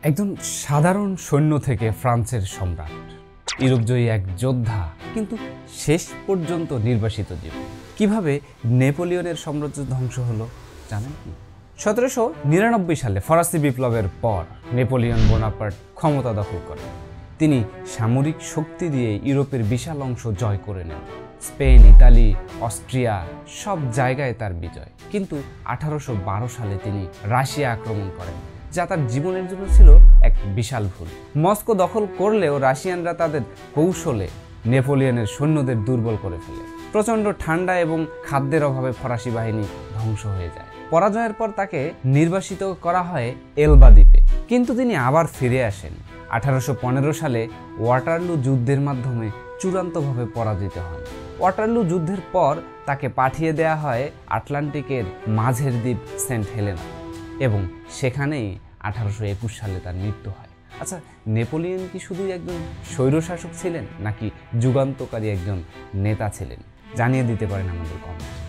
একজন সাধারণ সৈন্য থেকে ফ্রান্সের সম্রাট, ইউরোপজয়ী এক যোদ্ধা, কিন্তু শেষ পর্যন্ত নির্বাসিত জীবন। কিভাবে নেপোলিয়নের সাম্রাজ্য ধ্বংস হলো জানেন কি? 1799 সালে ফরাসি বিপ্লবের পর নেপোলিয়ন বোনাপার্ট ক্ষমতা দখল করেন। তিনি সামরিক শক্তি দিয়ে ইউরোপের বিশাল অংশ জয় করে নেন। স্পেন, ইতালি, অস্ট্রিয়া সব জায়গায় তার বিজয়। কিন্তু 1812 সালে তিনি রাশিয়া আক্রমণ করেন, যা তার জীবনের জন্য ছিল এক বিশাল ভুল। মস্কো দখল করলেও রাশিয়ানরা তাদের কৌশলে নেপোলিয়নের সৈন্যদের দুর্বল করে ফেলে। প্রচণ্ড ঠান্ডা এবং খাদ্যের অভাবে ফরাসি বাহিনী ধ্বংস হয়ে যায়। পরাজয়ের পর তাকে নির্বাসিত করা হয় এলবা দ্বীপে, কিন্তু তিনি আবার ফিরে আসেন। 1815 সালে ওয়াটারলু যুদ্ধের মাধ্যমে চূড়ান্তভাবে পরাজিত হন। ওয়াটারলু যুদ্ধের পর তাকে পাঠিয়ে দেয়া হয় আটলান্টিকের মাঝের দ্বীপ সেন্ট হেলেনা, এবং সেখানেই 1821 সালে তার মৃত্যু হয়। আচ্ছা, নেপোলিয়ন কি শুধুই একজন স্বৈরশাসক ছিলেন, নাকি যুগান্তকারী একজন নেতা ছিলেন? জানিয়ে দিতে পারেন আমাদের কমেন্টে।